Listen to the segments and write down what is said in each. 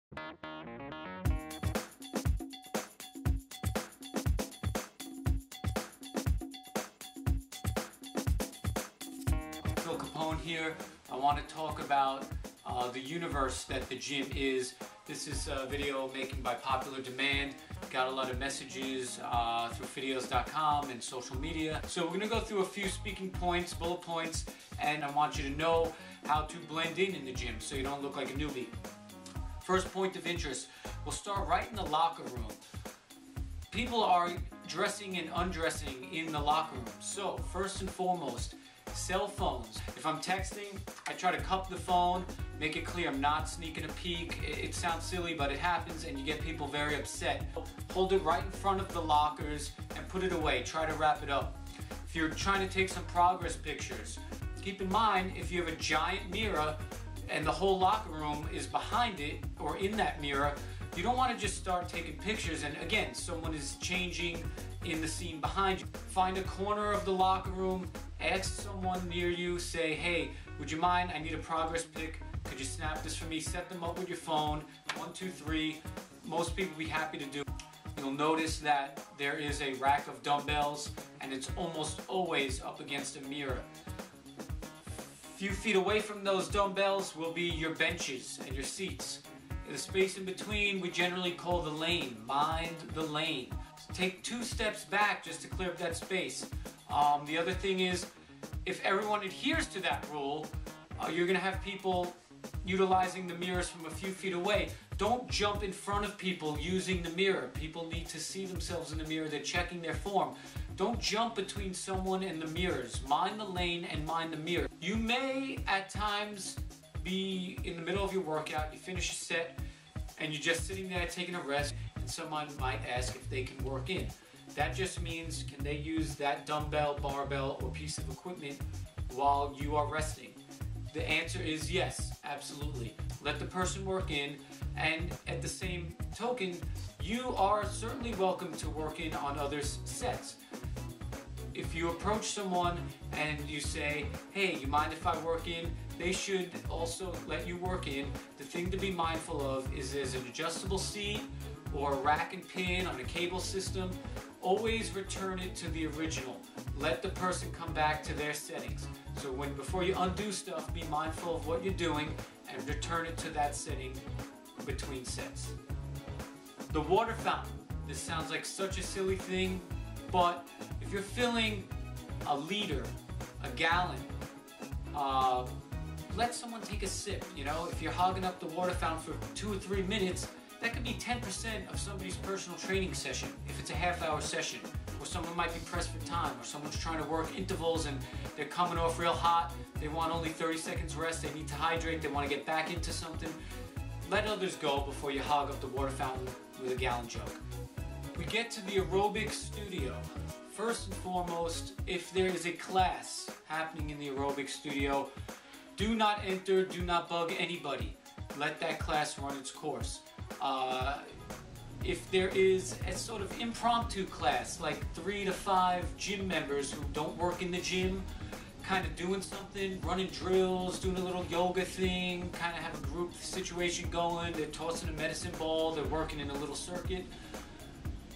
Phil Capone here. I want to talk about the universe that the gym is. This is a video making by popular demand. Got a lot of messages through Fitioze.com and social media. So we're going to go through a few speaking points, bullet points, and I want you to know how to blend in the gym so you don't look like a newbie. First point of interest, we'll start right in the locker room. People are dressing and undressing in the locker room. So first and foremost, cell phones. If I'm texting, I try to cup the phone, make it clear I'm not sneaking a peek. It sounds silly, but it happens and you get people very upset. Hold it right in front of the lockers and put it away. Try to wrap it up. If you're trying to take some progress pictures, keep in mind if you have a giant mirror and the whole locker room is behind it or in that mirror, you don't want to just start taking pictures and again, someone is changing in the scene behind you. Find a corner of the locker room, ask someone near you, say, hey, would you mind? I need a progress pic. Could you snap this for me? Set them up with your phone. 1, 2, 3. Most people will be happy to do. You'll notice that there is a rack of dumbbells and it's almost always up against a mirror. A few feet away from those dumbbells will be your benches and your seats. The space in between we generally call the lane. Mind the lane. Take 2 steps back just to clear up that space. The other thing is, if everyone adheres to that rule, you're going to have people utilizing the mirrors from a few feet away. Don't jump in front of people using the mirror. People need to see themselves in the mirror. They're checking their form. Don't jump between someone and the mirrors. Mind the lane and mind the mirror. You may at times be in the middle of your workout, you finish a set, and you're just sitting there taking a rest, and someone might ask if they can work in. That just means, can they use that dumbbell, barbell, or piece of equipment while you are resting? The answer is yes, absolutely. Let the person work in, and at the same token, you are certainly welcome to work in on others' sets. If you approach someone and you say, hey, you mind if I work in? They should also let you work in. The thing to be mindful of is there's an adjustable seat or a rack and pin on a cable system. Always return it to the original. Let the person come back to their settings. So before you undo stuff, be mindful of what you're doing and return it to that setting between sets. The water fountain. This sounds like such a silly thing, but if you're filling a liter, a gallon, let someone take a sip. You know, if you're hogging up the water fountain for 2 or 3 minutes, that could be 10% of somebody's personal training session if it's a half-hour session, or someone might be pressed for time, or someone's trying to work intervals and they're coming off real hot, they want only 30 seconds rest, they need to hydrate, they want to get back into something. Let others go before you hog up the water fountain with a gallon jug. We get to the aerobic studio. First and foremost, if there is a class happening in the aerobic studio, do not enter, do not bug anybody. Let that class run its course. If there is a sort of impromptu class, like 3 to 5 gym members who don't work in the gym, kind of doing something, running drills, doing a little yoga thing, kind of have a group situation going, they're tossing a medicine ball, they're working in a little circuit.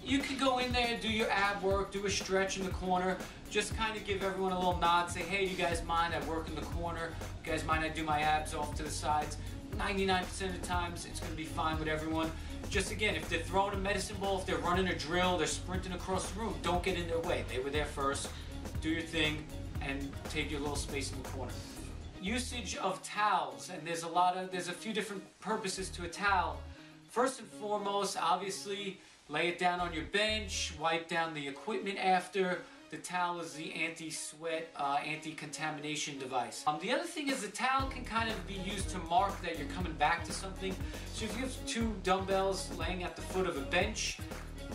You could go in there, do your ab work, do a stretch in the corner, just kind of give everyone a little nod, say, hey, do you guys mind I work in the corner? You guys mind I do my abs off to the sides? 99% of the times, it's going to be fine with everyone. Just again, if they're throwing a medicine ball, if they're running a drill, they're sprinting across the room, don't get in their way. They were there first. Do your thing and take your little space in the corner. Usage of towels, and there's a few different purposes to a towel. First and foremost, obviously, lay it down on your bench, wipe down the equipment after. The towel is the anti-sweat, anti-contamination device. The other thing is the towel can kind of be used to mark that you're coming back to something. So if you have 2 dumbbells laying at the foot of a bench,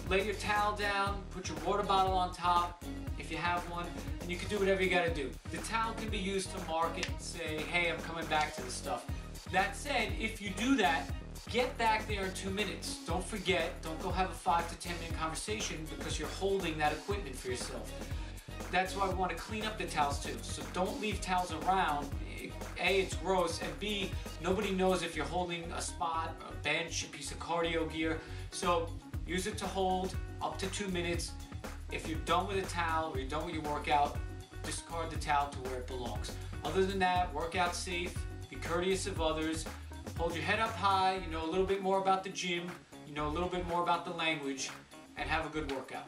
lay your towel down, put your water bottle on top, if you have one, and you can do whatever you gotta do. The towel can be used to mark it and say, hey, I'm coming back to the stuff. That said, if you do that, get back there in 2 minutes. Don't forget, don't go have a 5 to 10 minute conversation because you're holding that equipment for yourself. that's why we want to clean up the towels too. So don't leave towels around. A, it's gross, and B, nobody knows if you're holding a spot, a bench, a piece of cardio gear. So use it to hold up to 2 minutes. If you're done with a towel or you're done with your workout, discard the towel to where it belongs. Other than that, work out safe, be courteous of others, hold your head up high, you know a little bit more about the gym, you know a little bit more about the language, and have a good workout.